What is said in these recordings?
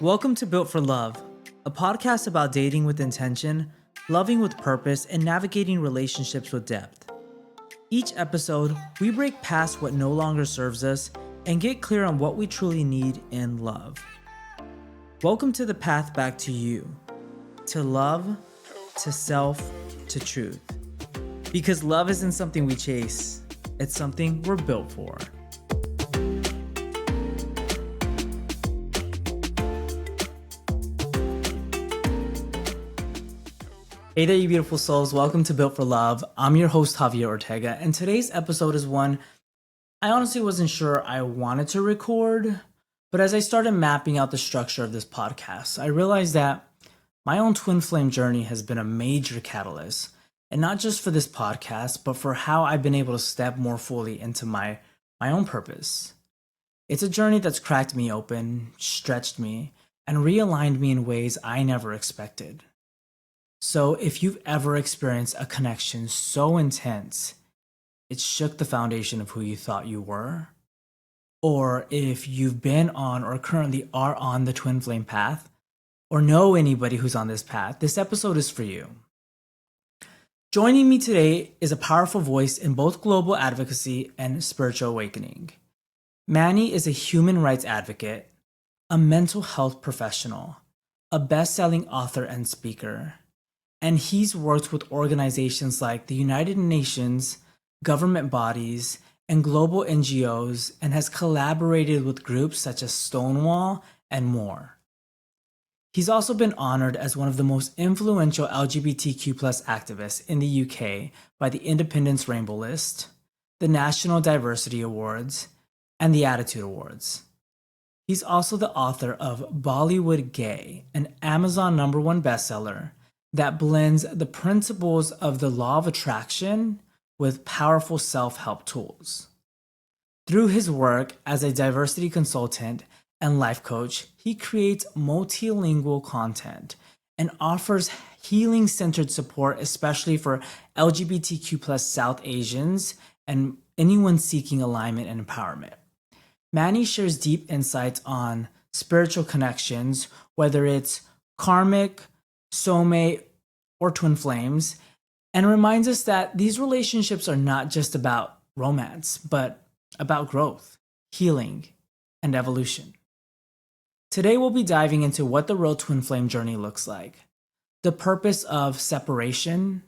Welcome to Built for Love, a podcast about dating with intention, loving with purpose, and navigating relationships with depth. Each episode, we break past what no longer serves us and get clear on what we truly need in love. Welcome to the path back to you, to love, to self, to truth. Because love isn't something we chase, it's something we're built for. Hey there, you beautiful souls. Welcome to Built for Love. I'm your host, Javier Ortega, and today's episode is one I honestly wasn't sure I wanted to record, but as I started mapping out the structure of this podcast, I realized that my own twin flame journey has been a major catalyst, and not just for this podcast, but for how I've been able to step more fully into my own purpose. It's a journey that's cracked me open, stretched me, and realigned me in ways I never expected. So if you've ever experienced a connection so intense, it shook the foundation of who you thought you were, or if you've been on or currently are on the twin flame path, or know anybody who's on this path, this episode is for you. Joining me today is a powerful voice in both global advocacy and spiritual awakening. Manny is a human rights advocate, a mental health professional, a best-selling author and speaker. And he's worked with organizations like the United Nations, government bodies, and global NGOs, and has collaborated with groups such as Stonewall and more. He's also been honored as one of the most influential LGBTQ+ activists in the UK by the Independence Rainbow List, the National Diversity Awards, and the Attitude Awards. He's also the author of Bollywood Gay, an Amazon #1 bestseller that blends the principles of the law of attraction with powerful self-help tools. Through his work as a diversity consultant and life coach, he creates multilingual content and offers healing-centered support, especially for LGBTQ+ South Asians and anyone seeking alignment and empowerment. Manny shares deep insights on spiritual connections, whether it's karmic, soulmate, or twin flames, and reminds us that these relationships are not just about romance, but about growth, healing, and evolution. Today we'll be diving into what the real twin flame journey looks like, the purpose of separation,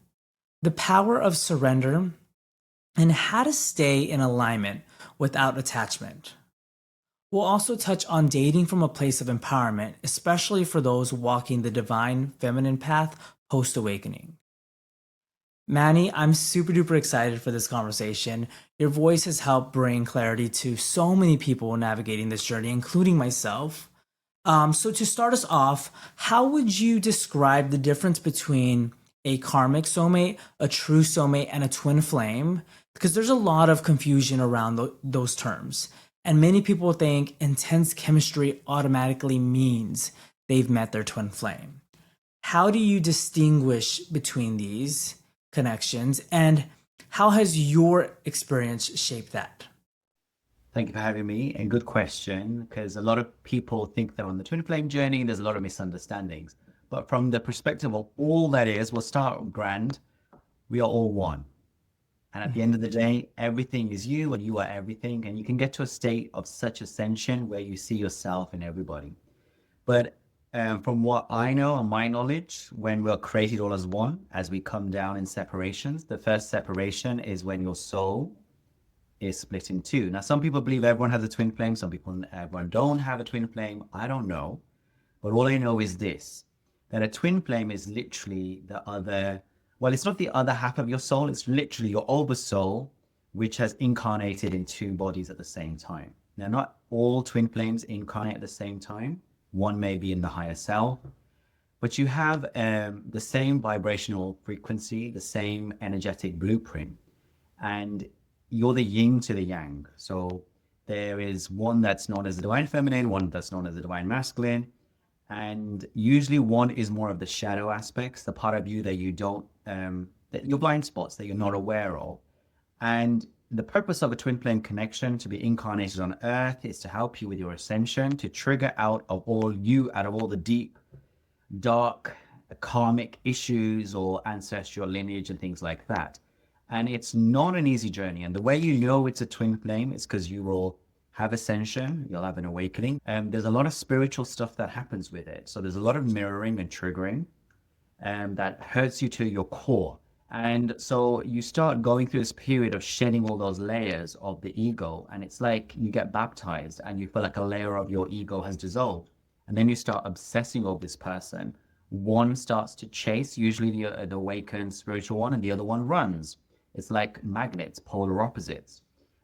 the power of surrender, and how to stay in alignment without attachment. We'll also touch on dating from a place of empowerment, especially for those walking the divine feminine path post-awakening. Manny, I'm super duper excited for this conversation. Your voice has helped bring clarity to so many people navigating this journey, including myself. So to start us off, how would you describe the difference between a karmic soulmate, a true soulmate, and a twin flame? Because there's a lot of confusion around those terms. And many people think intense chemistry automatically means they've met their twin flame. How do you distinguish between these connections, and how has your experience shaped that? Thank you for having me, and good question, because a lot of people think they're on the twin flame journey, and there's a lot of misunderstandings. But from the perspective of all that is, we'll start grand. We are all one. And at the end of the day, everything is you and you are everything. And you can get to a state of such ascension where you see yourself in everybody. But from what I know and my knowledge, when we're created all as one, as we come down in separations, the first separation is when your soul is split in two. Now, some people believe everyone has a twin flame. Everyone don't have a twin flame. I don't know. But all I know is this, that a twin flame is literally the other. Well, it's not the other half of your soul. It's literally your oversoul, which has incarnated in two bodies at the same time. Now, not all twin flames incarnate at the same time. One may be in the higher self, but you have the same vibrational frequency, the same energetic blueprint, and you're the yin to the yang. So there is one that's known as the divine feminine, one that's known as the divine masculine. And usually one is more of the shadow aspects, the part of you that you don't, that your blind spots that you're not aware of. And the purpose of a twin flame connection to be incarnated on earth is to help you with your ascension, to trigger out of all the deep, dark, karmic issues or ancestral lineage and things like that. And it's not an easy journey. And the way you know it's a twin flame is because you will have ascension, you'll have an awakening. And there's a lot of spiritual stuff that happens with it. So there's a lot of mirroring and triggering that hurts you to your core. And so you start going through this period of shedding all those layers of the ego. And it's like you get baptized and you feel like a layer of your ego has dissolved. And then you start obsessing over this person. One starts to chase, usually the awakened spiritual one, and the other one runs. It's like magnets, polar opposites.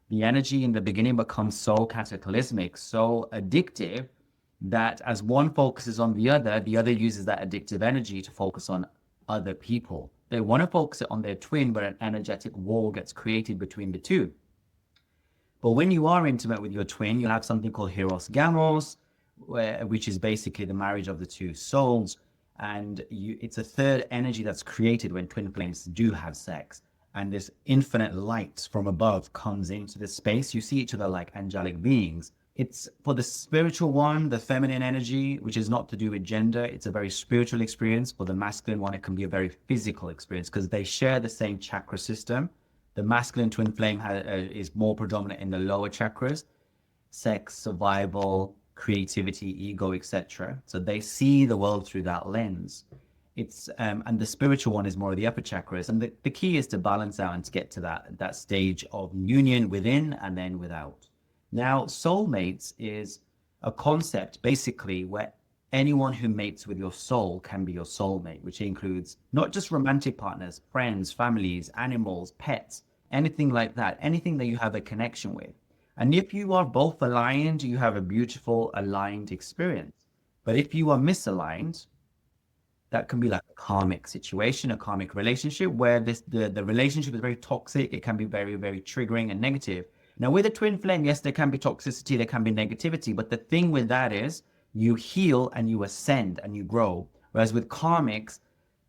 The energy in the beginning becomes so cataclysmic, so addictive, that as one focuses on the other uses that addictive energy to focus on other people. They want to focus it on their twin, but an energetic wall gets created between the two. But when you are intimate with your twin, you have something called Hieros Gamos, which is basically the marriage of the two souls. And it's a third energy that's created when twin flames do have sex. And this infinite light from above comes into this space. You see each other like angelic beings. It's for the spiritual one, the feminine energy, which is not to do with gender. It's a very spiritual experience. For the masculine one, it can be a very physical experience because they share the same chakra system. The masculine twin flame is more predominant in the lower chakras, sex, survival, creativity, ego, etc. So they see the world through that lens. It's and the spiritual one is more of the upper chakras. And the key is to balance out and to get to that stage of union within and then without. Now, soulmates is a concept basically where anyone who mates with your soul can be your soulmate, which includes not just romantic partners, friends, families, animals, pets, anything like that, anything that you have a connection with. And if you are both aligned, you have a beautiful aligned experience. But if you are misaligned, that can be like a karmic situation, a karmic relationship where the relationship is very toxic. It can be very, very triggering and negative. Now, with a twin flame, yes, there can be toxicity, there can be negativity. But the thing with that is you heal and you ascend and you grow. Whereas with karmics,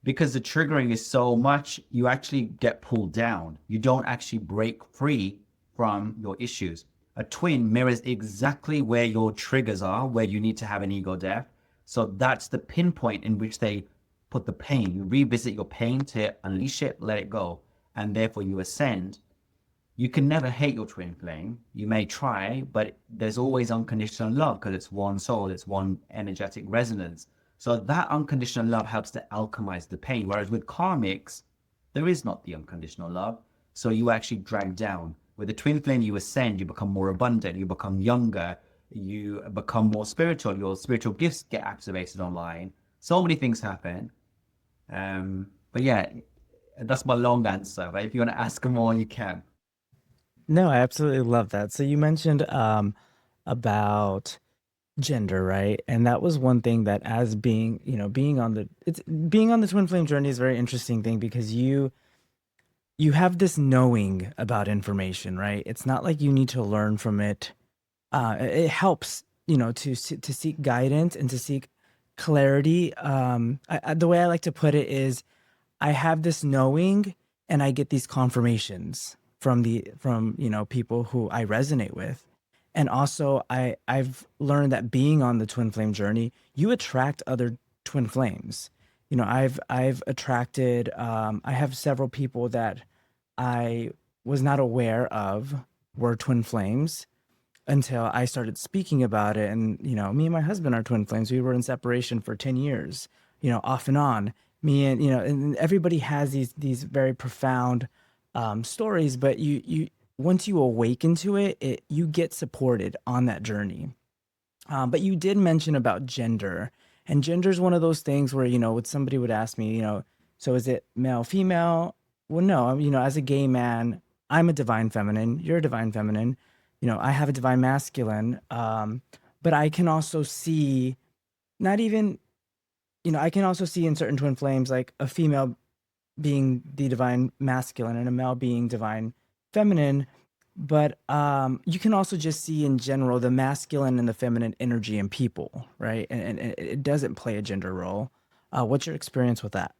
because the triggering is so much, you actually get pulled down. You don't actually break free from your issues. A twin mirrors exactly where your triggers are, where you need to have an ego death. So that's the pinpoint in which they put the pain. You revisit your pain to unleash it, let it go, and therefore you ascend. You can never hate your twin flame. You may try, but there's always unconditional love because it's one soul, it's one energetic resonance. So that unconditional love helps to alchemize the pain. Whereas with karmics, there is not the unconditional love. So you actually drag down. With the twin flame, you ascend, you become more abundant, you become younger, you become more spiritual, your spiritual gifts get activated online. So many things happen. But yeah, that's my long answer. Right? If you want to ask more, you can. No, I absolutely love that. So you mentioned about gender, right? And that was one thing that as being, being on the twin flame journey is a very interesting thing because you have this knowing about information, right? It's not like you need to learn from it. It helps, to seek guidance and to seek clarity. The way I like to put it is I have this knowing and I get these confirmations from people who I resonate with. And also I've learned that being on the twin flame journey, you attract other twin flames. I've attracted I have several people that I was not aware of were twin flames until I started speaking about it. And, me and my husband are twin flames. We were in separation for 10 years, off and on. Me and everybody has these very profound stories, but you once you awaken to it, you get supported on that journey. But you did mention about gender, and gender is one of those things where, when somebody would ask me, so is it male, female? Well, no, as a gay man, I'm a divine feminine. You're a divine feminine. I have a divine masculine. But I can also see, not even, I can also see in certain twin flames, like a female being the divine masculine and a male being divine feminine. But you can also just see in general the masculine and the feminine energy in people, right? And it doesn't play a gender role. What's your experience with that?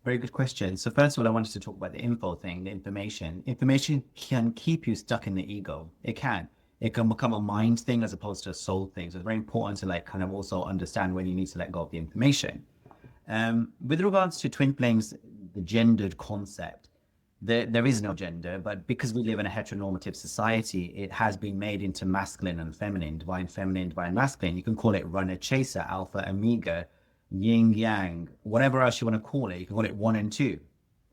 very good question. So first of all, I wanted to talk about the info thing, the information. Information can keep you stuck in the ego. It can. It can become a mind thing as opposed to a soul thing. So it's very important to like kind of also understand when you need to let go of the information. With regards to twin flames, the gendered concept, there is no gender, but because we live in a heteronormative society, it has been made into masculine and feminine, divine masculine. You can call it runner chaser, alpha omega, yin yang, whatever else you want to call it. You can call it one and two,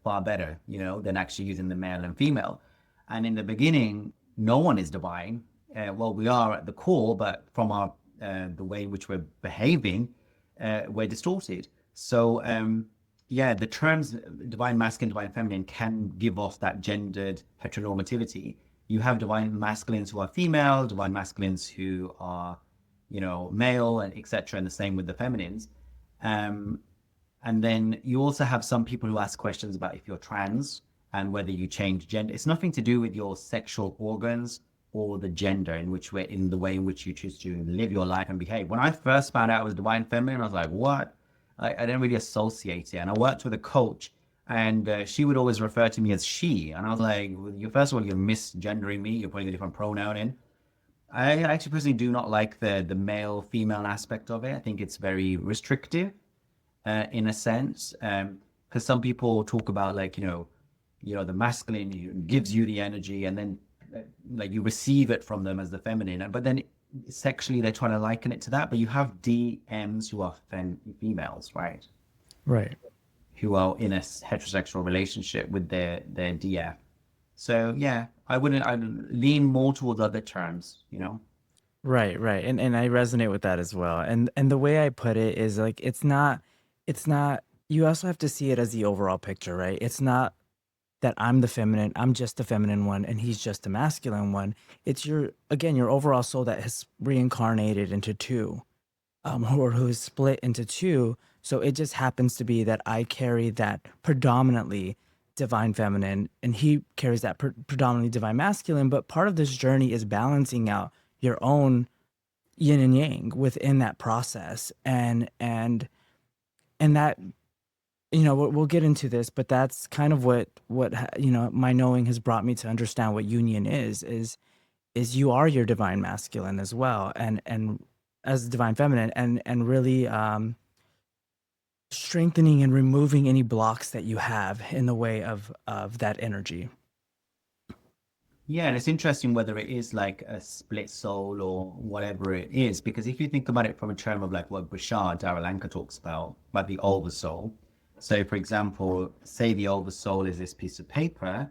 far better, than actually using the male and female. And in the beginning, no one is divine. Well, we are at the core, but from our the way in which we're behaving, we're distorted. So yeah, the terms divine masculine, divine feminine can give off that gendered heteronormativity. You have divine masculines who are female, divine masculines who are, male, and etc. And the same with the feminines. And then you also have some people who ask questions about if you're trans and whether you change gender. It's nothing to do with your sexual organs or the gender in the way in which you choose to live your life and behave. When I first found out I was divine feminine, I was like, what? I didn't really associate it. And I worked with a coach, and she would always refer to me as she. And I was like, well, first of all, you're misgendering me. You're putting a different pronoun in. I actually personally do not like the male female aspect of it. I think it's very restrictive in a sense, because some people talk about like the masculine gives you the energy, and then like you receive it from them as the feminine, but then sexually they're trying to liken it to that. But you have DMs who are females, right? Right. Who are in a heterosexual relationship with their DF. So yeah, I'd lean more towards other terms. Right, right. And I resonate with that as well. And the way I put it is like it's not you also have to see it as the overall picture, right? It's not that I'm just the feminine one and he's just the masculine one. It's your overall soul that has reincarnated into two, or who is split into two. So it just happens to be that I carry that predominantly divine feminine and he carries that predominantly divine masculine. But part of this journey is balancing out your own yin and yang within that process. And that, we'll get into this, but that's kind of what my knowing has brought me to understand what union is you are your divine masculine as well, and as divine feminine, and really strengthening and removing any blocks that you have in the way of that energy. Yeah, and it's interesting whether it is like a split soul or whatever it is, because if you think about it from a term of like what Bashar Daralanka talks about the oversoul. So, for example, say the oversoul is this piece of paper.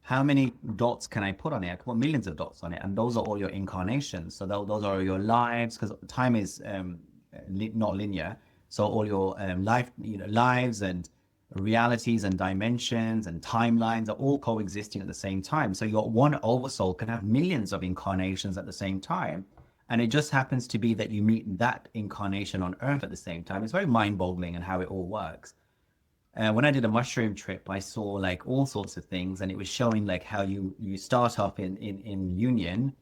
How many dots can I put on it? I can put millions of dots on it, and those are all your incarnations. So those are your lives, because time is not linear. So all your lives and realities and dimensions and timelines are all coexisting at the same time. So your one oversoul can have millions of incarnations at the same time. And it just happens to be that you meet that incarnation on Earth at the same time. It's very mind-boggling in how it all works. When I did a mushroom trip, I saw like all sorts of things, and it was showing like how you start off in union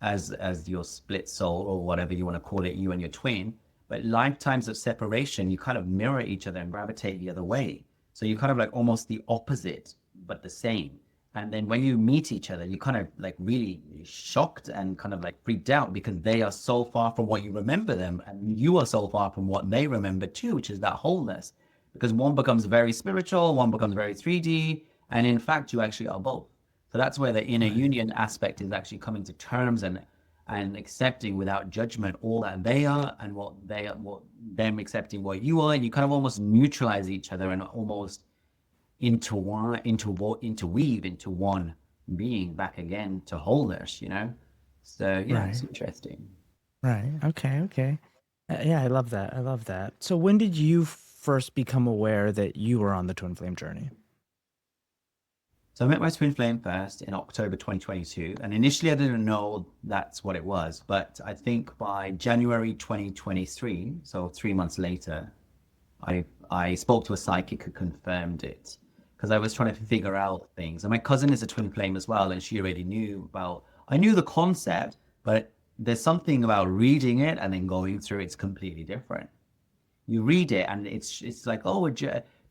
as your split soul, or whatever you want to call it, you and your twin. But lifetimes of separation, you kind of mirror each other and gravitate the other way. So you're kind of like almost the opposite, but the same. And then when you meet each other, you kind of like really shocked and kind of like freaked out, because they are so far from what you remember them, and you are so far from what they remember too, which is that wholeness. Because one becomes very spiritual, one becomes very 3D, and in fact, you actually are both. So that's where the inner union aspect is actually coming to terms and accepting without judgment all that they are, and what them accepting what you are, and you kind of almost neutralize each other and almost interweave into one being back again to wholeness. So yeah, Right. it's interesting. Right. Okay. Okay. Yeah, I love that. I love that. So when did you first become aware that you were on the twin flame journey? So I met my twin flame first in October 2022, and initially I didn't know that's what it was, but I think by January 2023, so 3 months later, I spoke to a psychic who confirmed it, because I was trying to figure out things. And my cousin is a twin flame as well, and she already knew about. I knew the concept, but there's something about reading it and then going through it's completely different. You read it and it's like, oh,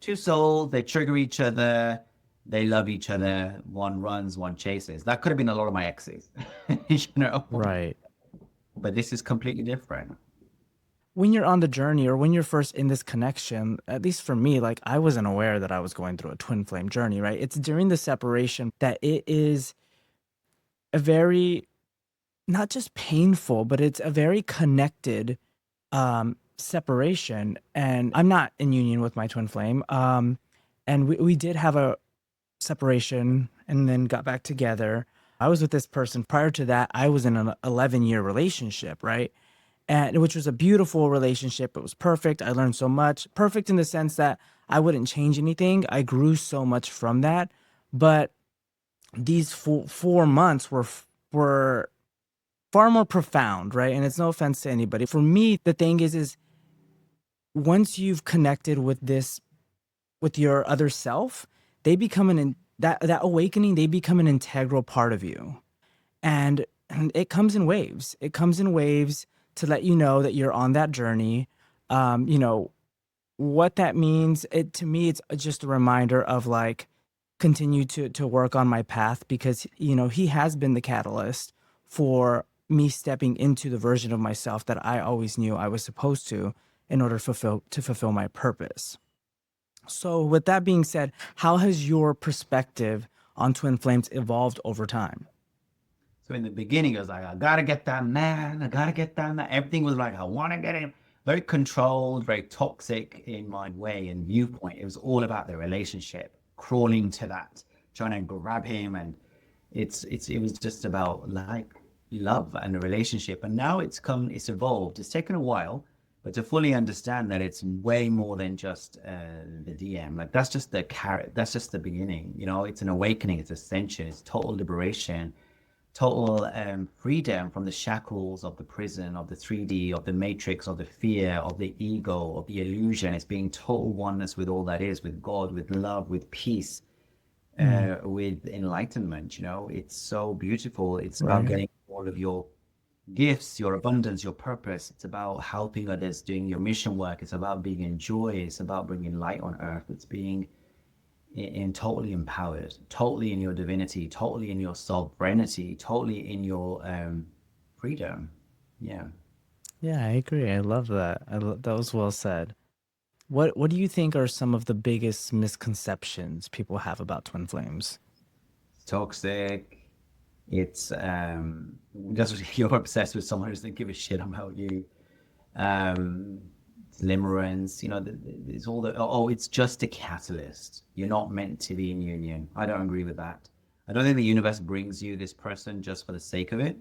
two souls, they trigger each other, they love each other. One runs, one chases. That could have been a lot of my exes, you know. Right. But this is completely different. When you're on the journey or when you're first in this connection, at least for me, like I wasn't aware that I was going through a twin flame journey, right? It's during the separation that it is a very, not just painful, but it's a very connected separation. And I'm not in union with my twin flame. And we did have a separation and then got back together. I was with this person. Prior to that, I was in an 11-year relationship, right? And which was a beautiful relationship. It was perfect. I learned so much. Perfect in the sense that I wouldn't change anything. I grew so much from that. But these 4 months were far more profound, right? And it's no offense to anybody. For me, the thing is once you've connected with this with your other self, they become that awakening, they become an integral part of you. And it comes in waves. It comes in waves to let you know that you're on that journey. You know, what that means, it to me, it's just a reminder of like continue to work on my path because he has been the catalyst for me stepping into the version of myself that I always knew I was supposed to in order to fulfill my purpose. So with that being said, how has your perspective on twin flames evolved over time? So in the beginning, it was like, I gotta get that man, I gotta get that man. Everything was like, I wanna get him. Very controlled, very toxic in my way and viewpoint. It was all about the relationship, crawling to that, trying to grab him. And it was just about like love and a relationship. And now it's evolved. It's taken a while, but to fully understand that it's way more than just the DM. Like that's just the carrot. That's just the beginning. You know, it's an awakening. It's ascension. It's total liberation, total freedom from the shackles of the prison, of the 3D, of the matrix, of the fear, of the ego, of the illusion. It's being total oneness with all that is, with God, with love, with peace, Mm, with enlightenment. You know, it's so beautiful. It's about right. getting all of your gifts, your abundance, your purpose. It's about helping others, doing your mission work. It's about being in joy. It's about bringing light on earth. It's being in totally empowered, totally in your divinity, totally in your sovereignty, totally in your freedom. Yeah. Yeah, I agree. I love that. That was well said. What do you think are some of the biggest misconceptions people have about twin flames? It's toxic. It's just you're obsessed with someone who doesn't give a shit about you. Um, Limerence, you know, it's all the oh, it's just a catalyst. You're not meant to be in union. I don't agree with that. I don't think the universe brings you this person just for the sake of it.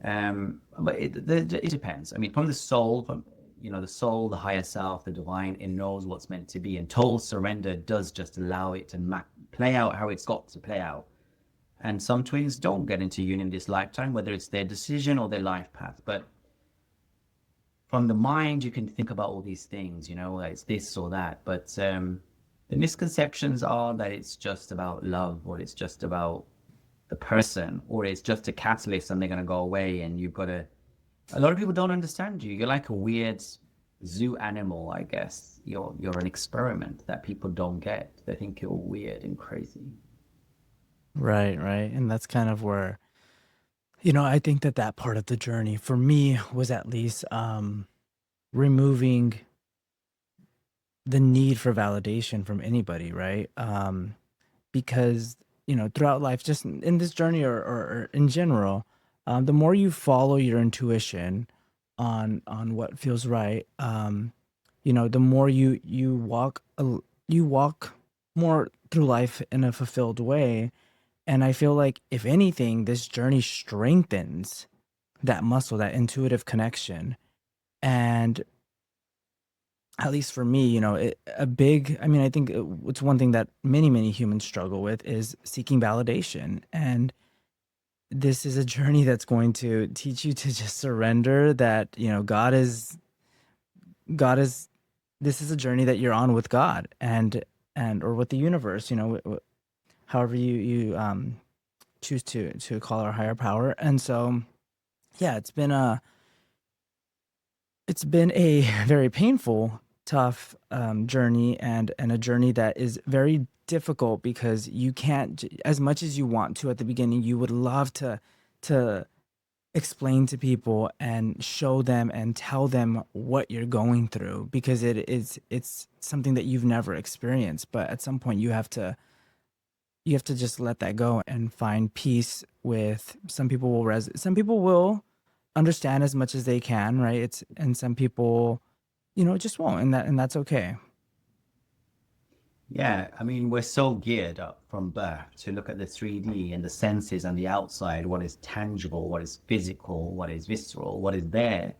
But it depends. I mean, from the soul, from the soul, the higher self, the divine, it knows what's meant to be, and total surrender does just allow it to play out how it's got to play out. And some twins don't get into union this lifetime, whether it's their decision or their life path. But from the mind, you can think about all these things, like it's this or that. But the misconceptions are that it's just about love, or it's just about the person, or it's just a catalyst and they're going to go away. And you've got to, a lot of people don't understand you. You're like a weird zoo animal, I guess. You're an experiment that people don't get. They think you're weird and crazy. Right, right. And that's kind of where, I think that part of the journey for me was at least removing the need for validation from anybody, right? Because, throughout life, just in this journey or in general, the more you follow your intuition on what feels right, the more you walk more through life in a fulfilled way. And I feel like if anything, this journey strengthens that muscle, that intuitive connection. And at least for me, I mean, I think it's one thing that many, many humans struggle with is seeking validation. And this is a journey that's going to teach you to just surrender that, God is, this is a journey that you're on with God or with the universe, however you choose to call our higher power. And so, yeah, it's been a very painful tough journey, and a journey that is very difficult because you can't as much as you want to at the beginning. You would love to explain to people and show them and tell them what you're going through because it's something that you've never experienced, but at some point you have to just let that go and find peace with some people will some people will understand as much as they can, right? It's and some people, just won't, and that's okay. Yeah, I mean, we're so geared up from birth to look at the 3D and the senses and the outside, what is tangible, what is physical, what is visceral, what is there.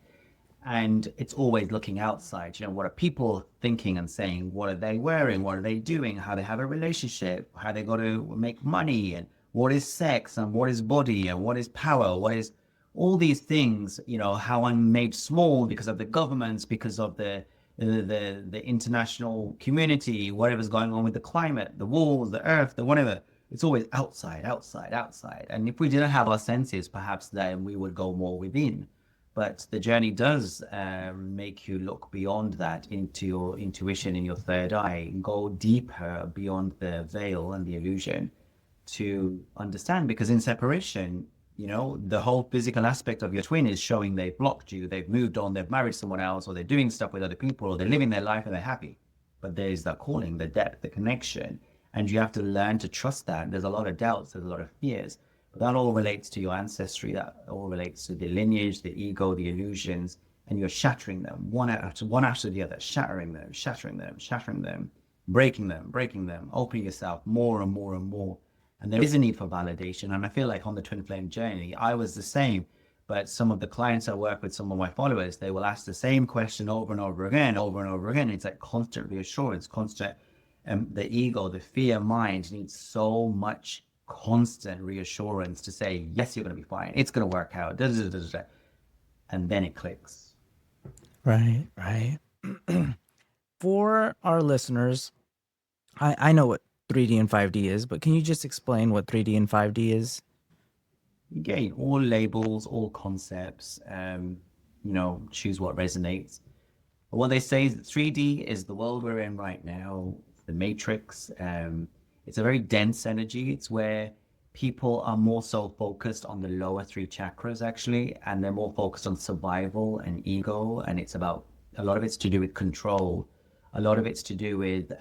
And it's always looking outside. What are people thinking and saying? What are they wearing? What are they doing? How they have a relationship? How they got to make money? And what is sex? And what is body? And what is power? What is all these things? How I'm made small because of the governments, because of the international community, whatever's going on with the climate, the walls, the earth, the whatever. It's always outside, outside, outside. And if we didn't have our senses, perhaps then we would go more within. But the journey does make you look beyond that into your intuition in your third eye, go deeper beyond the veil and the illusion to understand. Because in separation, the whole physical aspect of your twin is showing they've blocked you, they've moved on, they've married someone else, or they're doing stuff with other people, or they're living their life and they're happy. But there's that calling, the depth, the connection. And you have to learn to trust that. There's a lot of doubts, there's a lot of fears. That all relates to your ancestry. That all relates to the lineage, the ego, the illusions, and you're shattering them one after the other, shattering them, shattering them, shattering them, breaking them, opening yourself more and more and more. And there is a need for validation. And I feel like on the twin flame journey, I was the same. But some of the clients I work with, some of my followers, they will ask the same question over and over again, over and over again. It's like constant reassurance, constant. The ego, the fear mind needs so much constant reassurance to say, yes, you're going to be fine. It's going to work out. Da, da, da, da, da. And then it clicks. Right, right. For our listeners, I know what 3D and 5D is, but can you just explain what 3D and 5D is? Again, all labels, all concepts, choose what resonates. But what they say is that 3D is the world we're in right now, the matrix. It's a very dense energy. It's where people are more so focused on the lower three chakras, actually, and they're more focused on survival and ego. And it's about a lot of it's to do with control. A lot of it's to do with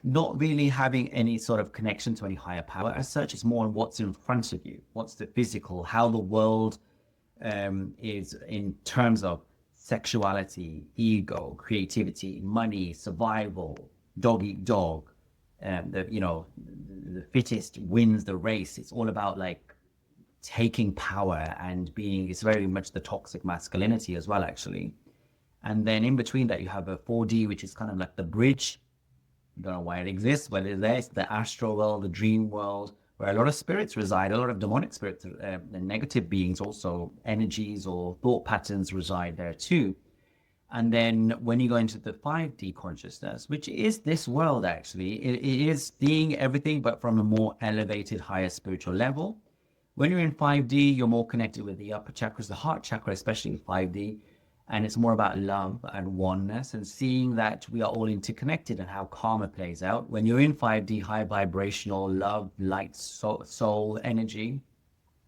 not really having any sort of connection to any higher power as such. It's more on what's in front of you, what's the physical, how the world is in terms of sexuality, ego, creativity, money, survival, dog eat dog. The fittest wins the race. It's all about like taking power and being. It's very much the toxic masculinity as well, actually. And then in between that, you have a 4D, which is kind of like the bridge. I don't know why it exists, but it's there. It's the astral world, the dream world, where a lot of spirits reside, a lot of demonic spirits and negative beings, also energies or thought patterns reside there too. And then when you go into the 5D consciousness, which is this world actually, it is seeing everything, but from a more elevated, higher spiritual level. When you're in 5D, you're more connected with the upper chakras, the heart chakra, especially in 5D. And it's more about love and oneness and seeing that we are all interconnected and how karma plays out. When you're in 5D, high vibrational love, light, soul energy,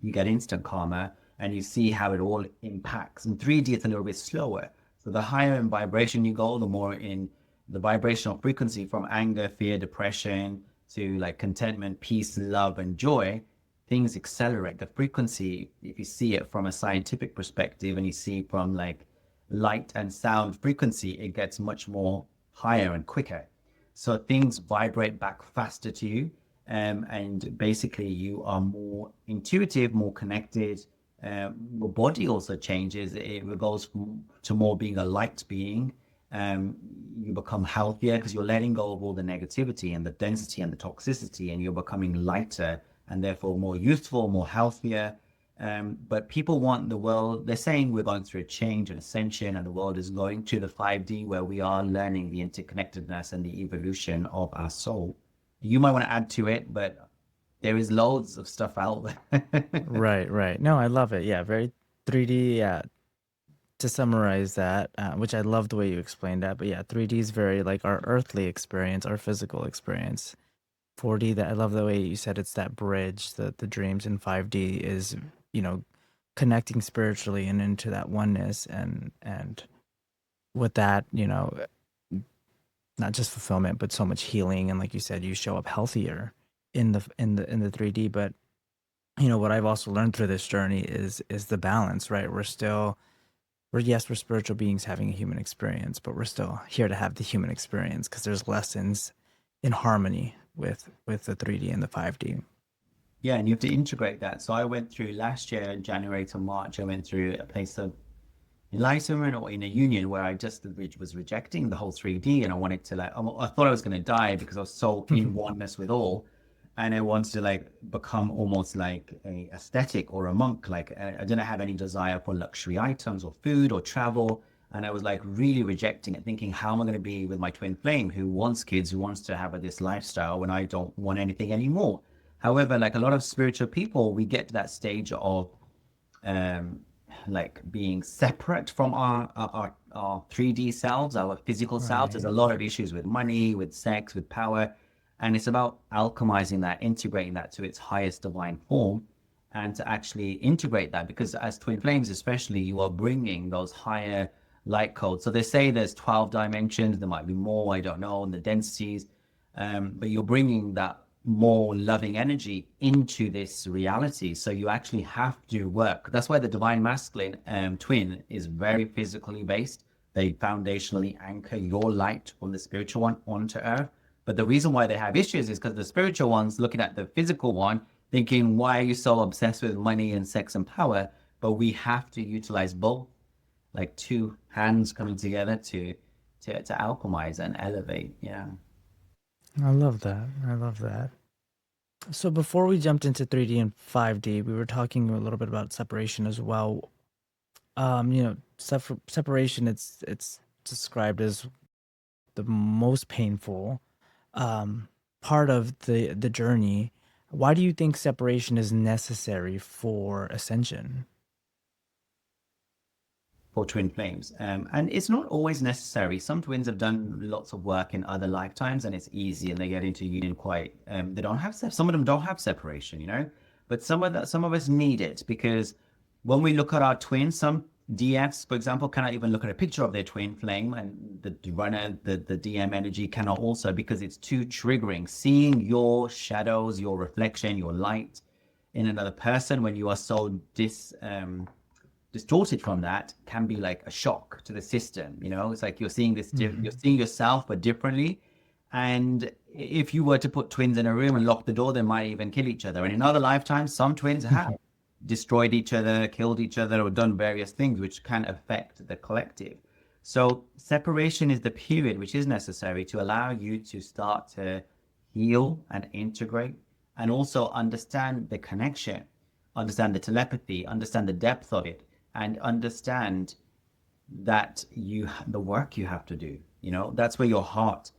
you get instant karma and you see how it all impacts. In 3D, it's a little bit slower. So the higher in vibration you go, the more in the vibrational frequency from anger, fear, depression to like contentment, peace, love, and joy, things accelerate. The frequency, if you see it from a scientific perspective and you see from like light and sound frequency, it gets much more higher and quicker. So things vibrate back faster to you. And basically you are more intuitive, more connected. Your body also changes. It goes to more being a light being. You become healthier because you're letting go of all the negativity and the density and the toxicity, and you're becoming lighter and therefore more youthful, more healthier. But people want the world, they're saying we're going through a change and ascension, and the world is going to the 5D where we are learning the interconnectedness and the evolution of our soul. You might want to add to it, but there is loads of stuff out there. Right, right. No, I love it. Yeah, very 3D. Yeah, to summarize that, which I love the way you explained that, but yeah, 3D is very like our earthly experience, our physical experience. 4D, that I love the way you said it's that bridge, the dreams, and 5D is, you know, connecting spiritually and into that oneness, and with that, you know, not just fulfillment, but so much healing, and like you said, you show up healthier in the 3D. But you know what I've also learned through this journey is the balance, right? We're yes, we're spiritual beings having a human experience, but we're still here to have the human experience because there's lessons in harmony with the 3D and the 5D. Yeah, and you have to integrate that. So I went through last year, January to March, I went through a place of enlightenment or in a union where I just was rejecting the whole 3D, and I wanted to like, I thought I was going to die because I was so in oneness with all. And I wanted to like become almost like a aesthetic or a monk. Like I didn't have any desire for luxury items or food or travel. And I was like really rejecting it, thinking, how am I going to be with my twin flame who wants kids, who wants to have this lifestyle when I don't want anything anymore? However, like a lot of spiritual people, we get to that stage of um, like being separate from our 3D selves, our physical selves. There's Right. a lot of issues with money, with sex, with power. And it's about alchemizing that, integrating that to its highest divine form, and to actually integrate that. Because as twin flames, especially, you are bringing those higher light codes. So they say there's 12 dimensions, there might be more, I don't know, and the densities. But you're bringing that more loving energy into this reality. So you actually have to work. That's why the divine masculine twin is very physically based. They foundationally anchor your light from the spiritual one onto earth. But the reason why they have issues is because the spiritual one's looking at the physical one, thinking, why are you so obsessed with money and sex and power? But we have to utilize both, like two hands coming together to alchemize and elevate. Yeah. I love that. I love that. So before we jumped into 3D and 5D, we were talking a little bit about separation as well. You know, separation, it's described as the most painful um part of the journey. Why do you think separation is necessary for ascension? For twin flames. And it's not always necessary. Some twins have done lots of work in other lifetimes and it's easy and they get into union quite, they don't have, some of them don't have separation, you know, but some of us need it because when we look at our twins, some DFs, for example, cannot even look at a picture of their twin flame, and the runner, the DM energy cannot also because it's too triggering. Seeing your shadows, your reflection, your light in another person when you are so distorted from that can be like a shock to the system. You know, it's like you're seeing this, you're seeing yourself, but differently. And if you were to put twins in a room and lock the door, they might even kill each other. And in other lifetimes, some twins have destroyed each other, killed each other, or done various things which can affect the collective. So separation is the period which is necessary to allow you to start to heal and integrate and also understand the connection, understand the telepathy, understand the depth of it, and understand that the work you have to do. You know, that's where your heart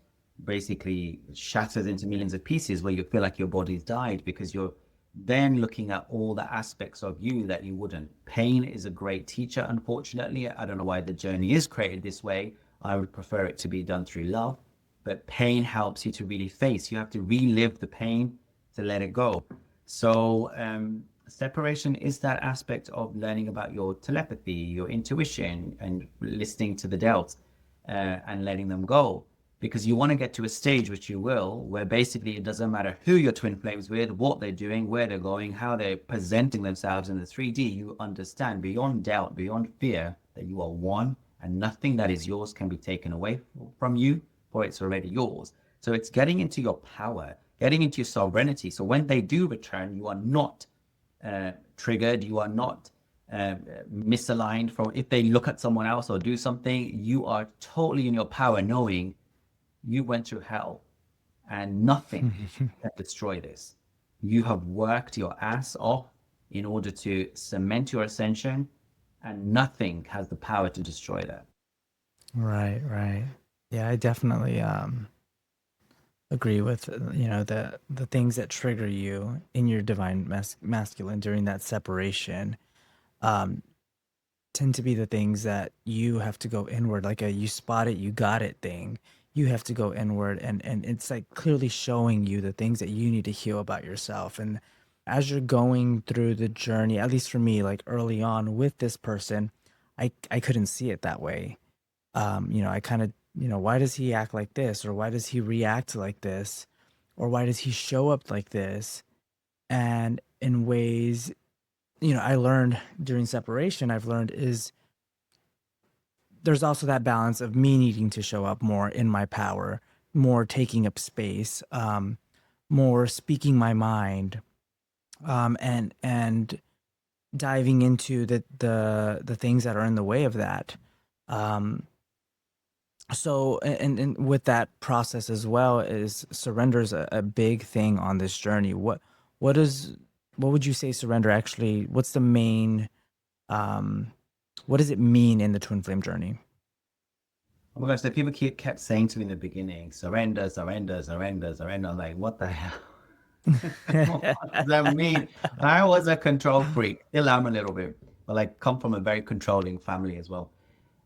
basically shatters into millions of pieces, where you feel like your body's died because you're then looking at all the aspects of you that you wouldn't. Pain is a great teacher, unfortunately. I don't know why the journey is created this way. I would prefer it to be done through love, but pain helps you to really face. You have to relive the pain to let it go. So separation is that aspect of learning about your telepathy, your intuition, and listening to the delts and letting them go. Because you want to get to a stage, which you will, where basically it doesn't matter who your twin flames with, what they're doing, where they're going, how they're presenting themselves in the 3D. You understand beyond doubt, beyond fear, that you are one and nothing that is yours can be taken away from you, for it's already yours. So it's getting into your power, getting into your sovereignty. So when they do return, you are not triggered, you are not misaligned from if they look at someone else or do something. You are totally in your power, knowing you went through hell and nothing can destroy this. You have worked your ass off in order to cement your ascension, and nothing has the power to destroy that. Right, right. Yeah, I definitely agree with you know the things that trigger you in your divine masculine during that separation. Um, tend to be the things that you have to go inward, like a you spot it, you got it thing. You have to go inward, and it's like clearly showing you the things that you need to heal about yourself. And as you're going through the journey, at least for me, like early on with this person, I couldn't see it that way. I kind of, why does he act like this, or why does he react like this, or why does he show up like this? And in ways, I learned during separation, I've learned is there's also that balance of me needing to show up more in my power, more taking up space, more speaking my mind, and diving into the things that are in the way of that. Um, so and with that process as well is surrender is a big thing on this journey. What is what would you say surrender actually? What's the main um, what does it mean in the twin flame journey? Oh my gosh, the people kept saying to me in the beginning, surrender, surrender, surrender, surrender. I'm like, what the hell? What does that mean? I was a control freak. Still am a little bit, but like come from a very controlling family as well.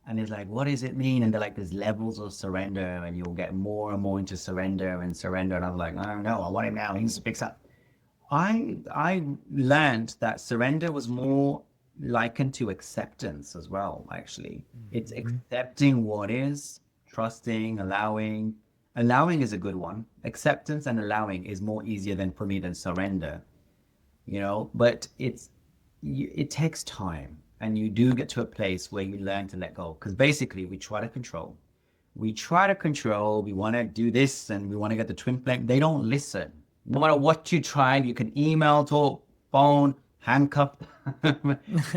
And it's like, what does it mean? And they're like, there's levels of surrender, and you'll get more and more into surrender and surrender. And I'm like, I don't know, I want him now. He needs to fix up. I learned that surrender was more likened to acceptance as well, actually. It's Mhm. accepting what is, trusting, allowing. Allowing is a good one. Acceptance and allowing is more easier than for me than surrender, but it takes time, and you do get to a place where you learn to let go, because basically we try to control, we want to do this, and we want to get the twin flame. They don't listen. No matter what you try, you can email, talk, phone, handcuff,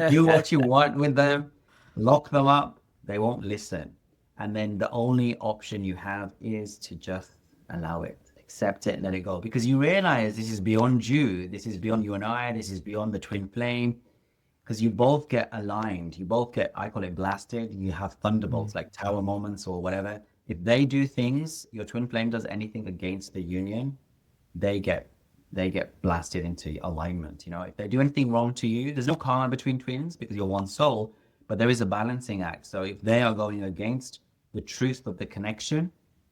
do what you want with them, lock them up. They won't listen. And then the only option you have is to just allow it, accept it, and let it go. Because you realize this is beyond you. This is beyond you and I. This is beyond the twin flame, because you both get aligned. You both get, I call it blasted. You have thunderbolts, like tower moments or whatever. If they do things, your twin flame does anything against the union, they get they get blasted into alignment. If they do anything wrong to you, there's no karma between twins because you're one soul, but there is a balancing act. So if they are going against the truth of the connection,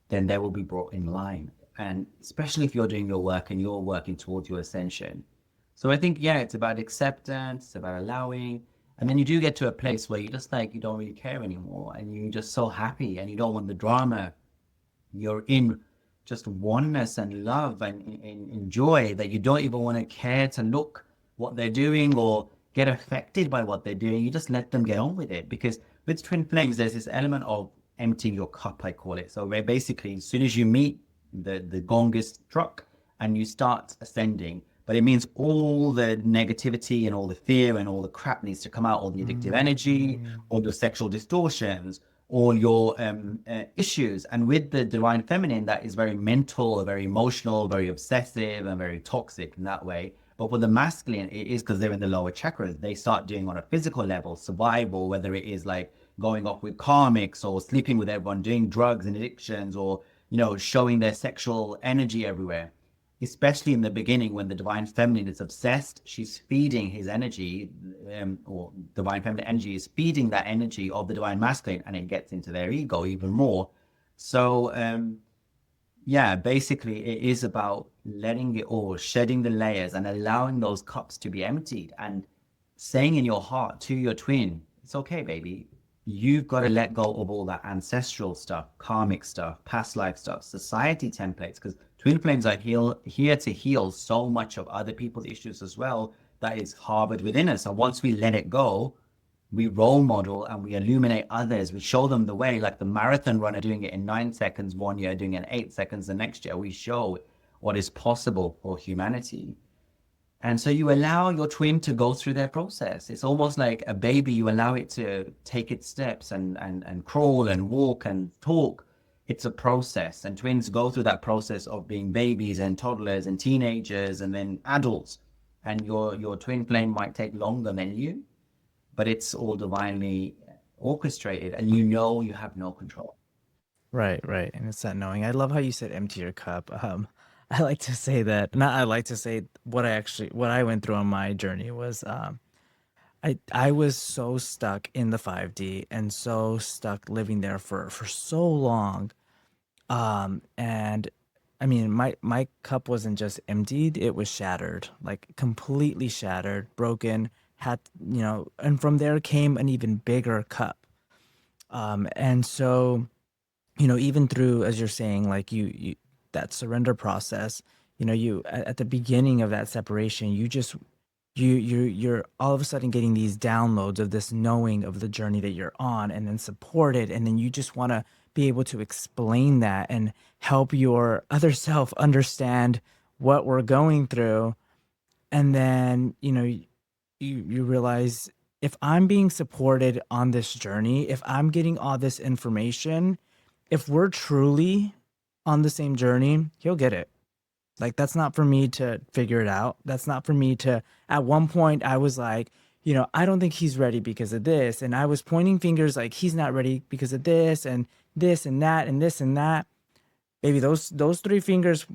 then they will be brought in line. And especially if you're doing your work and you're working towards your ascension. So I think, yeah, it's about acceptance, it's about allowing. And then you do get to a place where you just like, you don't really care anymore, and you're just so happy and you don't want the drama. You're in just oneness and love and joy, that you don't even want to care to look what they're doing or get affected by what they're doing. You just let them get on with it, because with twin flames there's this element of emptying your cup, I call it. So where basically as soon as you meet the gong is struck and you start ascending, but it means all the negativity and all the fear and all the crap needs to come out, all the addictive energy, Mhm. all the sexual distortions, all your issues. And with the divine feminine, that is very mental, very emotional, very obsessive, and very toxic in that way. But for the masculine, it is because they're in the lower chakras. They start doing on a physical level, survival, whether it is like going off with karmics or sleeping with everyone, doing drugs and addictions, or showing their sexual energy everywhere. Especially in the beginning, when the divine feminine is obsessed, she's feeding his energy, or divine feminine energy is feeding that energy of the divine masculine, and it gets into their ego even more. So yeah, basically it is about letting it all, shedding the layers, and allowing those cups to be emptied, and saying in your heart to your twin, it's okay, baby. You've got to let go of all that ancestral stuff, karmic stuff, past life stuff, society templates, because twin flames are here to heal so much of other people's issues as well, that is harbored within us. And once we let it go, we role model and we illuminate others. We show them the way, like the marathon runner doing it in 9 seconds one year, doing it in 8 seconds the next year. We show what is possible for humanity. And so you allow your twin to go through their process. It's almost like a baby. You allow it to take its steps and crawl and walk and talk. It's a process. And twins go through that process of being babies and toddlers and teenagers and then adults. And your twin flame might take longer than you, but it's all divinely orchestrated, and you have no control. Right, right. And it's that knowing. I love how you said empty your cup. I like to say that, not I like to say what I went through on my journey was I was so stuck in the 5D and so stuck living there for so long. And I mean, my cup wasn't just emptied, it was shattered, like completely shattered, broken, had, and from there came an even bigger cup. And so, even through, as you're saying, like you that surrender process, you at the beginning of that separation, you just you're all of a sudden getting these downloads of this knowing of the journey that you're on, and then support it, and then you just want to be able to explain that and help your other self understand what we're going through. And then you realize, if I'm being supported on this journey, if I'm getting all this information, if we're truly on the same journey, he'll get it. Like, that's not for me to figure it out. That's not for me to. At one point, I was like, I don't think he's ready because of this. And I was pointing fingers like he's not ready because of this and that and this and that. Baby, those three fingers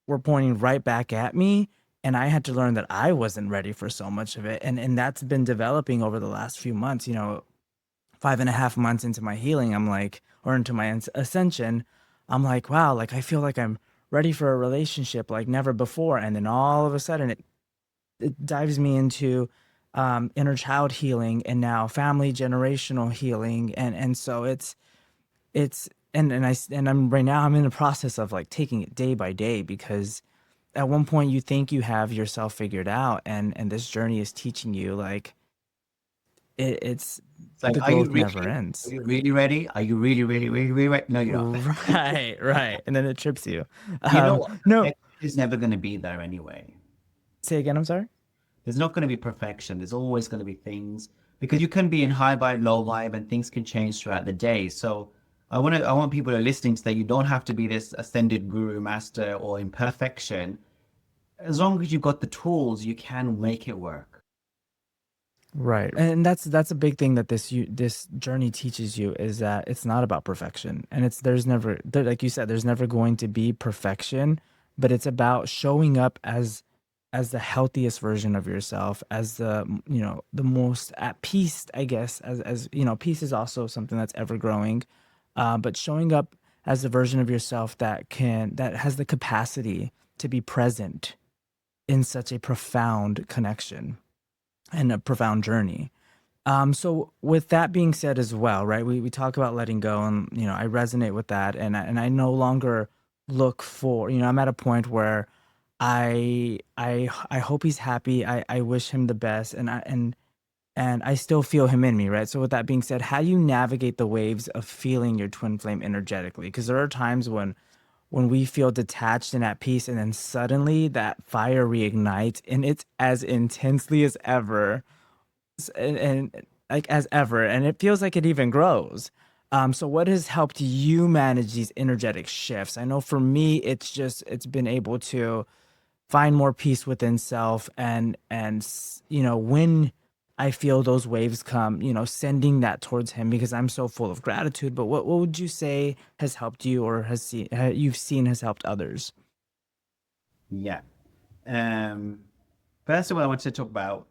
were pointing right back at me. And I had to learn that I wasn't ready for so much of it. And that's been developing over the last few months, 5.5 months into my healing. I'm like, or into my ascension, I'm like, wow, like I feel like I'm ready for a relationship like never before. And then all of a sudden it dives me into inner child healing, and now family generational healing. And so it's and I'm right now I'm in the process of like taking it day by day, because at one point you think you have yourself figured out, and this journey is teaching you like it's It's like, the growth never are ends. you really ready? Are you really, really, really, really ready? No, you're not. Right, right. And then it trips you. You know what? No, Perfection is never going to be there anyway. say again, I'm sorry. There's not going to be perfection. There's always going to be things because you can be in high vibe, low vibe, and things can change throughout the day. So I want people who are listening to that you don't have to be this ascended guru master or in perfection. As long as you've got the tools, you can make it work. Right. And that's a big thing that this journey teaches you, is that it's not about perfection. And there's never like you said, there's never going to be perfection, but it's about showing up as the healthiest version of yourself, as the most at peace, I guess, as peace is also something that's ever growing. But showing up as the version of yourself that has the capacity to be present in such a profound connection and a profound journey. So with that being said as well, right? We talk about letting go, and I resonate with that, and I no longer look for, I'm at a point where I hope he's happy. I wish him the best, and I still feel him in me, right? So with that being said, how do you navigate the waves of feeling your twin flame energetically? Because there are times when we feel detached and at peace, and then suddenly that fire reignites, and it's as intensely as ever, and like as ever, and it feels like it even grows. So what has helped you manage these energetic shifts? I know for me, it's been able to find more peace within self, and when I feel those waves come, sending that towards him, because I'm so full of gratitude. But what would you say has helped you, or you've seen has helped others? Yeah. Um, First of all, I want to talk about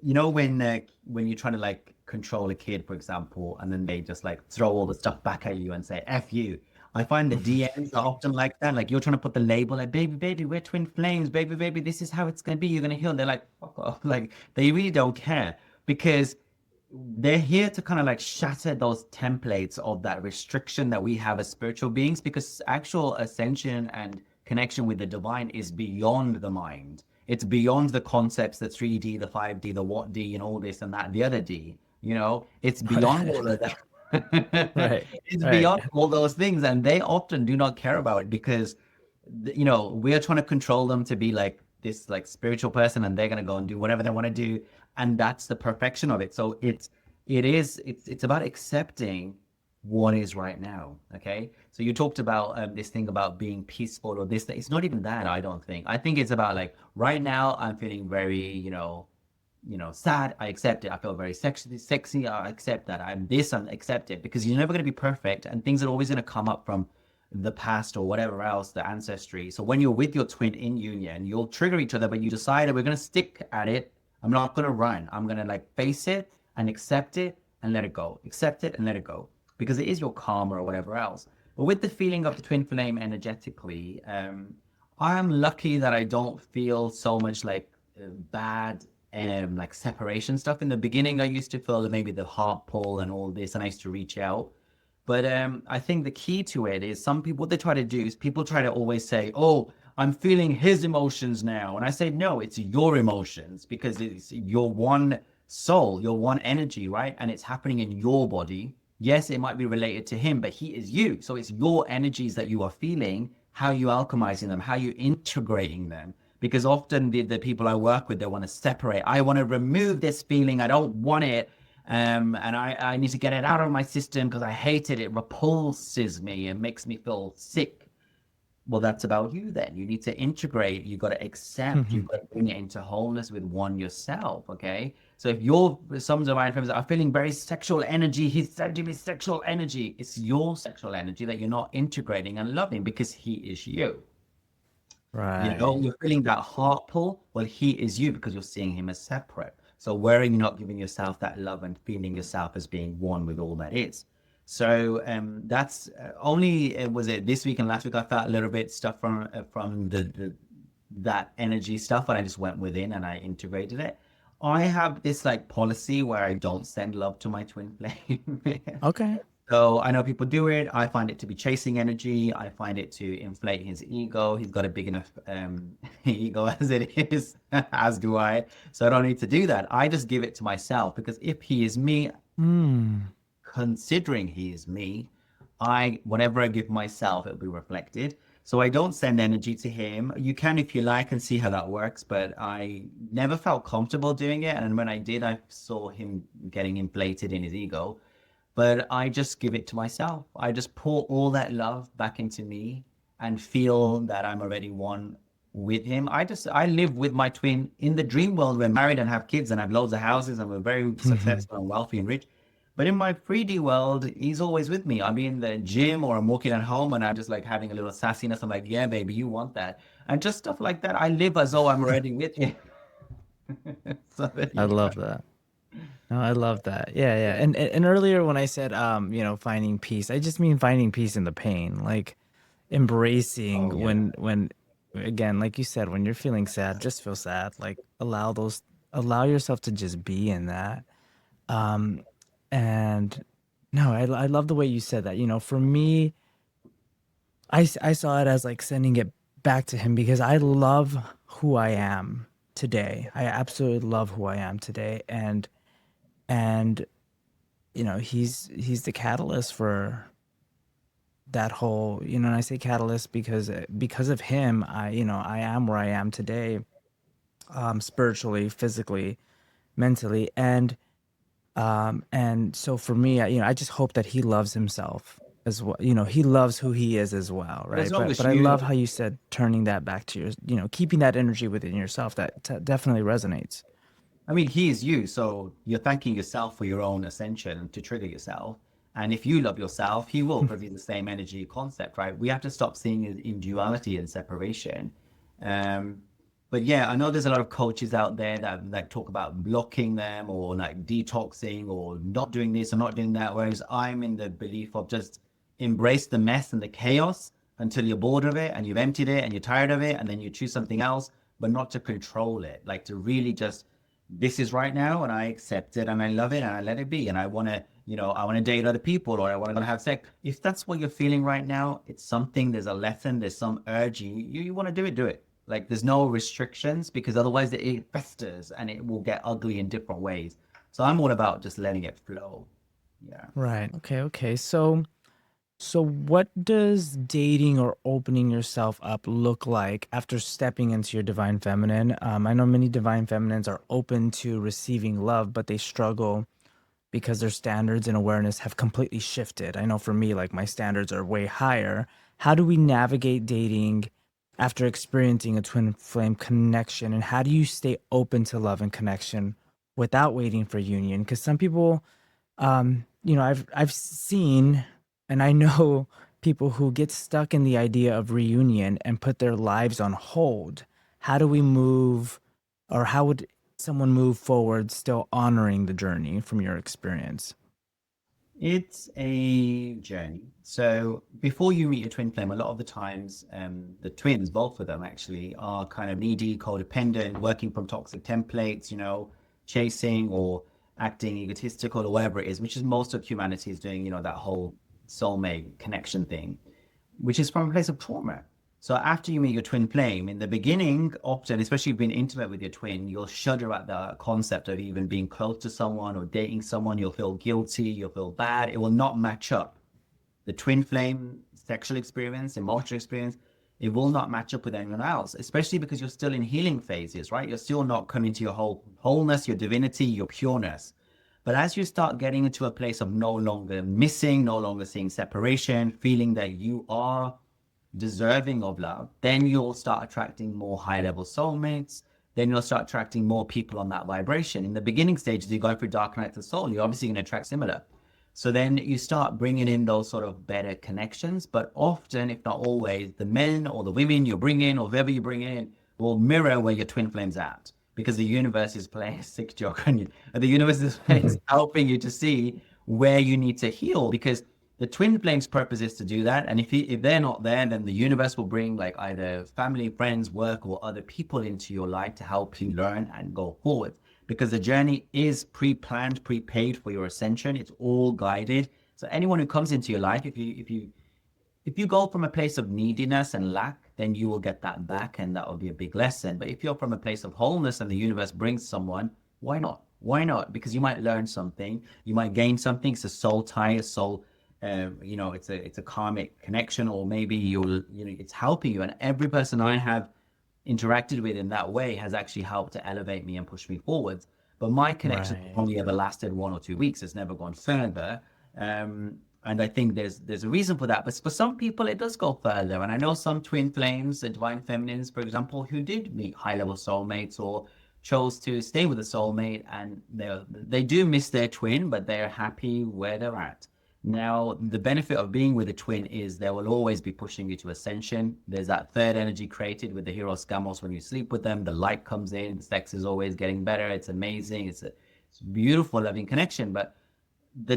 when you're trying to like control a kid, for example, and then they just like throw all the stuff back at you and say "f you." I find the DMs are often like that. Like you're trying to put the label like "baby, baby, we're twin flames, baby, baby, this is how it's gonna be. You're gonna heal." And they're like, "Fuck off!" Like they really don't care because they're here to kind of like shatter those templates of that restriction that we have as spiritual beings, because actual ascension and connection with the divine is beyond the mind. It's beyond the concepts, the 3D, the 5D, the what D, and all this and that, the other D. It's beyond all of that. Right, It's right, beyond all those things, and they often do not care about it because we are trying to control them to be like this like spiritual person, and they're going to go and do whatever they want to do, and that's the perfection of it. So it's about accepting what is right now. Okay, so you talked about this thing about being peaceful, or this. It's not even that. I don't think. I think it's about like right now I'm feeling very sad. I accept it. I feel very sexy. I accept that. I'm this. I accept it, because you're never going to be perfect, and things are always going to come up from the past or whatever else, the ancestry. So when you're with your twin in union, you'll trigger each other, but you decided we're going to stick at it I'm not going to run. I'm going to like face it and accept it and let it go. Accept it and let it go because it is your karma or whatever else. But with the feeling of the twin flame energetically, I am lucky that I don't feel so much like bad like separation stuff. In the beginning, I used to feel that maybe the heart pull and all this, and I used to reach out. But I think the key to it is some people, what they try to do is people try to always say, oh, I'm feeling his emotions now. And I say, no, it's your emotions because it's your one soul, your one energy, right? And it's happening in your body. Yes, it might be related to him, but he is you. So it's your energies that you are feeling, how you alchemizing them, how you integrating them. Because often the people I work with, they want to separate. I want to remove this feeling. I don't want it. And I need to get it out of my system because I hate it. It repulses me. It makes me feel sick. Well, that's about you then. You need to integrate. You got to accept. Mhm. You've got to bring it into wholeness with one yourself. Okay. So if you're some of my friends are feeling very sexual energy, he's sending me sexual energy. It's your sexual energy that you're not integrating and loving because he is you. You know, Right. you're feeling that heart pull. Well, he is you because you're seeing him as separate. So where are you not giving yourself that love and feeling yourself as being one with all that is? So that's only was it this week and last week I felt a little bit stuff from the that energy stuff, and I just went within and I integrated it. I have this like policy where I don't send love to my twin flame. Okay. So I know people do it. I find it to be chasing energy. I find it to inflate his ego. He's got a big enough ego as it is, as do I. So I don't need to do that. I just give it to myself because if he is me, Mm. considering he is me, I whatever I give myself, it'll be reflected. So I don't send energy to him. You can if you like and see how that works, but I never felt comfortable doing it. And when I did, I saw him getting inflated in his ego, but I just give it to myself. I just pour all that love back into me and feel that I'm already one with him. I live with my twin in the dream world. We're married and have kids and have loads of houses and we're very successful and wealthy and rich. But in my 3D world, he's always with me. I'm in the gym or I'm walking at home and I'm just like having a little sassiness. I'm like, yeah, baby, you want that. And just stuff like that. I live as though I'm already with him. So there I you go. love that. No, I love that. Yeah, yeah. And earlier when I said finding peace, I just mean finding peace in the pain. Like embracing Oh, yeah. when again, like you said, when you're feeling sad, just feel sad. Like allow yourself to just be in that. Um and no, I love the way you said that. For me, I saw it as like sending it back to him because I love who I am today. I absolutely love who I am today, and he's the catalyst for that whole, and I say catalyst because of him, I am where I am today, spiritually, physically, mentally, and so for me, I just hope that he loves himself as well. He loves who he is as well, But as right? long But as but I love you how you said turning that back to keeping that energy within yourself. That definitely resonates. I mean, he is you, so you're thanking yourself for your own ascension to trigger yourself. And if you love yourself, he will, because he's the same energy concept, right? We have to stop seeing it in duality and separation. Um, but yeah, I know there's a lot of coaches out there that like talk about blocking them or like detoxing or not doing this or not doing that. Whereas I'm in the belief of just embrace the mess and the chaos until you're bored of it and you've emptied it and you're tired of it, and then you choose something else, but not to control it, like to really just this is right now and I accept it and I love it and I let it be and I want to, I want to date other people or I want to have sex. If that's what you're feeling right now, it's something, there's a lesson, there's some urge, you want to do it. Like there's no restrictions because otherwise it festers and it will get ugly in different ways. So I'm all about just letting it flow. Yeah. Right. Okay. Okay. So what does dating or opening yourself up look like after stepping into your divine feminine? I know many divine feminines are open to receiving love, but they struggle because their standards and awareness have completely shifted. I know for me, like my standards are way higher. How do we navigate dating after experiencing a twin flame connection? And how do you stay open to love and connection without waiting for union? Because some people, I've seen and I know people who get stuck in the idea of reunion and put their lives on hold. How do we move, or how would someone move forward still honoring the journey from your experience? It's a journey. So before you meet your twin flame, a lot of the times, the twins, both of them actually, are kind of needy, codependent, working from toxic templates, chasing or acting egotistical or whatever it is, which is most of humanity is doing, that whole soulmate connection thing, which is from a place of trauma. So after you meet your twin flame, in the beginning, often, especially if you've been intimate with your twin, you'll shudder at the concept of even being close to someone or dating someone. You'll feel guilty, you'll feel bad. It will not match up. The twin flame sexual experience, emotional experience, it will not match up with anyone else, especially because you're still in healing phases, right? You're still not coming to your wholeness, your divinity, your pureness. But as you start getting into a place of no longer missing, no longer seeing separation, feeling that you are deserving of love, then you'll start attracting more high level soulmates. Then you'll start attracting more people on that vibration. In the beginning stages, you're going through dark night of the soul, you're obviously going to attract similar. So then you start bringing in those sort of better connections. But often, if not always, the men or the women you bring in or whoever you bring in will mirror where your twin flame's at, because the universe is playing a sick joke on you. And the universe is helping you to see where you need to heal, because the twin flame's purpose is to do that. And if they're not there, then the universe will bring like either family, friends, work, or other people into your life to help you learn and go forward. Because the journey is pre-planned, prepaid for your ascension. It's all guided. So anyone who comes into your life, if you go from a place of neediness and lack, then you will get that back, and that will be a big lesson. But if you're from a place of wholeness and the universe brings someone, why not? Why not? Because you might learn something, you might gain something. It's a soul tie, a soul, it's a karmic connection, or maybe it's helping you. And every person I have interacted with in that way has actually helped to elevate me and push me forwards. But my connection Right. only ever lasted 1 or 2 weeks. It's never gone further. And I think there's a reason for that. But for some people, it does go further. And I know some twin flames, the divine feminines, for example, who did meet high level soulmates or chose to stay with a soulmate, and they do miss their twin, but they're happy where they're at. Now, the benefit of being with a twin is they will always be pushing you to ascension. There's that third energy created with the Hieros Gamos. When you sleep with them, the light comes in, the sex is always getting better. It's amazing. It's a beautiful, loving connection. But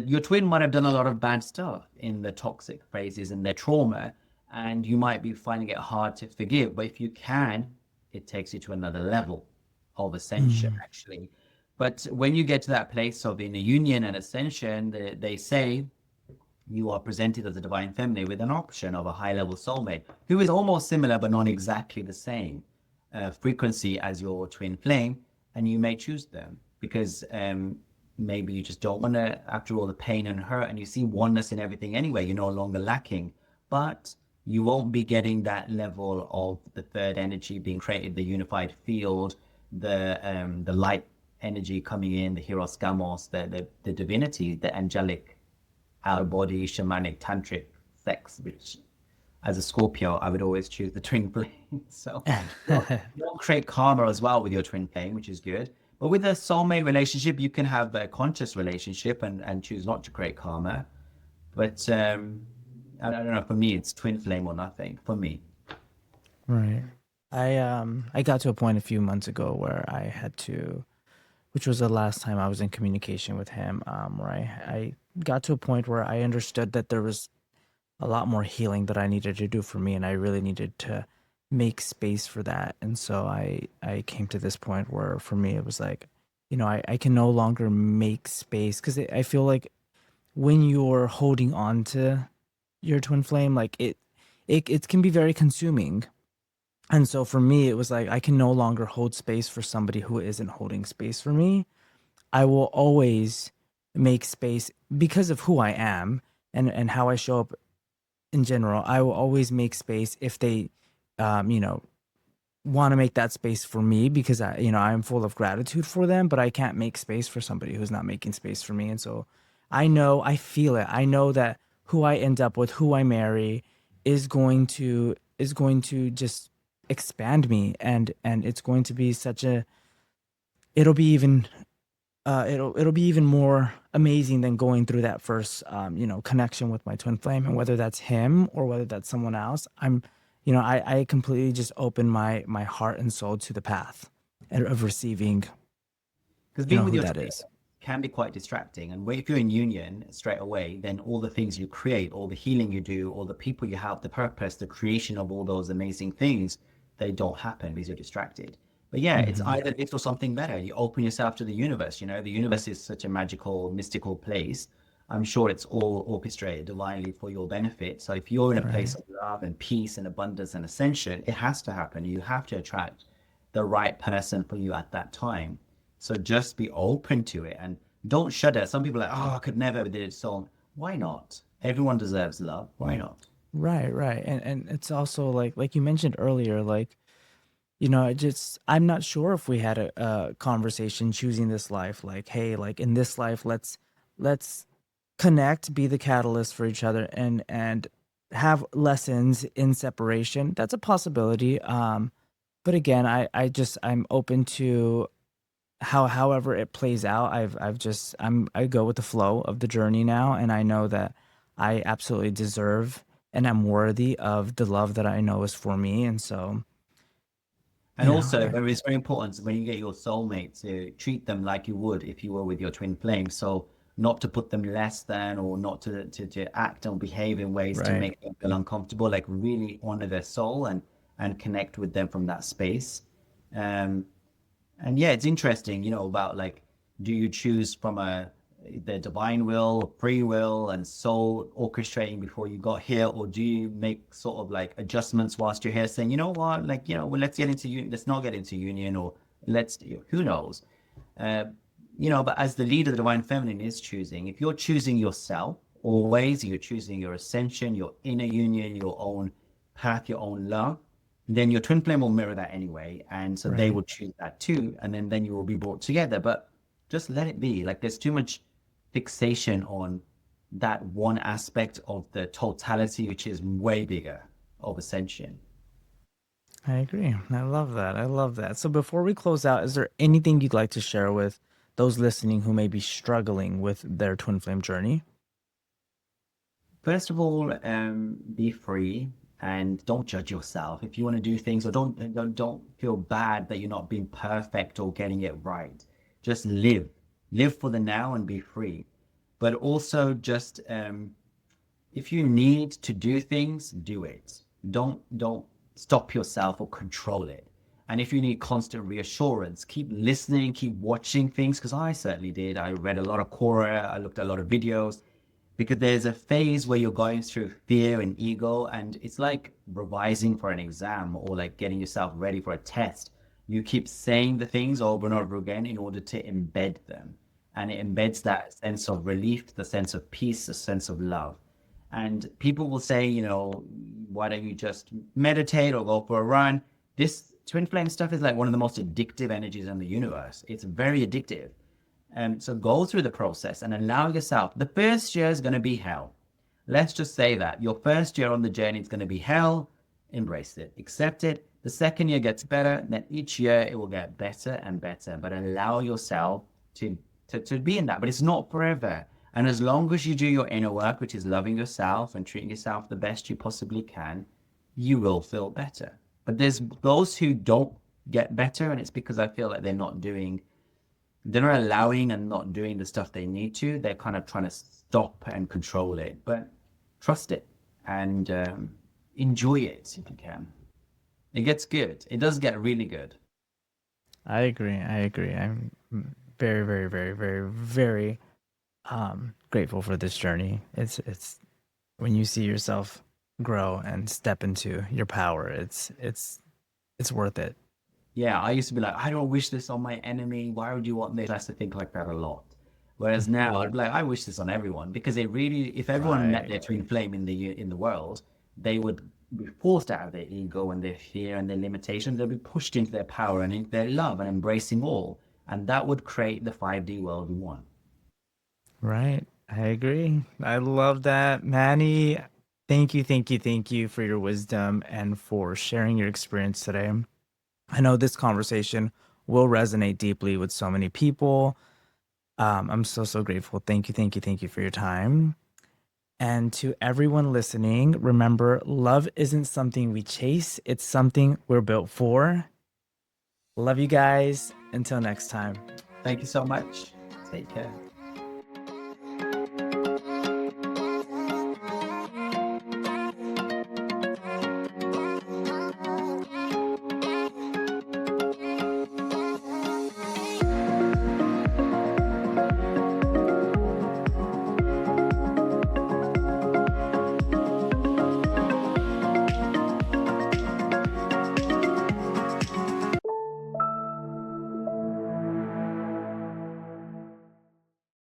your twin might have done a lot of bad stuff in the toxic phases and their trauma, and you might be finding it hard to forgive. But if you can, it takes you to another level of ascension, Mm. actually. But when you get to that place of in a union and ascension, they say you are presented as a divine feminine with an option of a high level soulmate who is almost similar but not exactly the same frequency as your twin flame. And you may choose them because maybe you just don't want to, after all the pain and hurt, and you see oneness in everything anyway, you're no longer lacking. But you won't be getting that level of the third energy being created, the unified field, the light energy coming in, the Hieros Gamos, the divinity, the angelic out of body, shamanic, tantric sex, which as a Scorpio, I would always choose the twin flame. So you'll create karma as well with your twin flame, which is good. But with a soulmate relationship, you can have a conscious relationship and choose not to create karma. But I don't know, for me, it's twin flame or nothing for me. Right. I got to a point a few months ago where I had to, which was the last time I was in communication with him, where I got to a point where I understood that there was a lot more healing that I needed to do for me, and I really needed to make space for that. And so I came to this point where for me it was like, I can no longer make space, because I feel like when you're holding on to your twin flame, like it can be very consuming. And so for me, it was like I can no longer hold space for somebody who isn't holding space for me. I will always make space because of who I am and how I show up in general. I will always make space if they, um, you know, want to make that space for me, because I'm full of gratitude for them, but I can't make space for somebody who's not making space for me. And so I feel it. I know that who I end up with, who I marry, is going to just expand me, and it's going to be it'll be even it'll be even more amazing than going through that first connection with my twin flame. And whether that's him or whether that's someone else, I completely just open my heart and soul to the path of receiving Because You being know with who your that twin is. can be quite distracting. And if you're in union straight away, then all the things you create, all the healing you do, all the people you have, the purpose, the creation of all those amazing things, they don't happen because you're distracted. But yeah, it's Hmm. either this or something better. You open yourself to the universe. You know, the universe is such a magical, mystical place. I'm sure it's all orchestrated divinely for your benefit. So if you're in a place Right. of love and peace and abundance and ascension, it has to happen. You have to attract the right person for you at that time. So just be open to it and don't shudder. Some people are like, oh, I could never did it. So why not? Everyone deserves love. Why not? Right, right. And it's also like you mentioned earlier, like, I'm not sure if we had a conversation choosing this life, like, hey, like in this life, let's connect, be the catalyst for each other, and have lessons in separation. That's a possibility. But again, I'm open to however it plays out. I go with the flow of the journey now, and I know that I absolutely deserve and I'm worthy of the love that I know is for me. And so, And you know, also, I, it's very important when you get your soulmate to treat them like you would if you were with your twin flame. So not to put them less than or not to act or behave in ways to right. make them feel uncomfortable, like really honor their soul and connect with them from that space. Um, And yeah, it's interesting, about like, do you choose from the divine will, free will, and soul orchestrating before you got here, or do you make sort of like adjustments whilst you're here, saying, you know what, like, well, let's get into union, let's not get into union, or who knows? Uh, but as the leader, the divine feminine is choosing. If you're choosing yourself, always, you're choosing your ascension, your inner union, your own path, your own love, then your twin flame will mirror that anyway. And so they Right. will choose that too. And then you will be brought together. But just let it be. Like there's too much fixation on that one aspect of the totality, which is way bigger of ascension. I agree. I love that. I love that. So before we close out, is there anything you'd like to share with those listening who may be struggling with their twin flame journey? First of all, be free and don't judge yourself. If you want to do things, or don't feel bad that you're not being perfect or getting it right. Just live for the now and be free. But also, just if you need to do things, do it. Don't stop yourself or control it. And if you need constant reassurance, keep listening, keep watching things, because I certainly did. I read a lot of Quora, I looked at a lot of videos, because there's a phase where you're going through fear and ego, and it's like revising for an exam or like getting yourself ready for a test. You keep saying the things over and over again in order to embed them, and it embeds that sense of relief, the sense of peace, the sense of love. And people will say, why don't you just meditate or go for a run? This twin flame stuff is like one of the most addictive energies in the universe. It's very addictive. So go through the process and allow yourself. The first year is going to be hell. Let's just say that your first year on the journey is going to be hell. Embrace it, accept it. The second year gets better. Then each year it will get better and better. But allow yourself to be in that. But it's not forever. And as long as you do your inner work, which is loving yourself and treating yourself the best you possibly can, you will feel better. But there's those who don't get better, and it's because I feel like they're not allowing and not doing the stuff they need to. They're kind of trying to stop and control it, but trust it and enjoy it if you can. It gets good. It does get really good. I agree. I agree. I'm very, very, very, very, very grateful for this journey. It's when you see yourself grow and step into your power, it's worth it. Yeah, I used to be like, I don't wish this on my enemy. Why would you want this? I used to think like that a lot. Whereas now I'd be like, I wish this on everyone, because it really, if everyone met Right. their twin flame in the world, they would be forced out of their ego and their fear and their limitations. They'll be pushed into their power and into their love and embracing all. And that would create the 5D world we want. Right. I agree. I love that. Manny, thank you, thank you, thank you for your wisdom and for sharing your experience today. I know this conversation will resonate deeply with so many people. I'm so, so grateful. Thank you, thank you, thank you for your time. And to everyone listening, remember love isn't something we chase, it's something we're built for. Love you guys. Until next time. Thank you so much. Take care.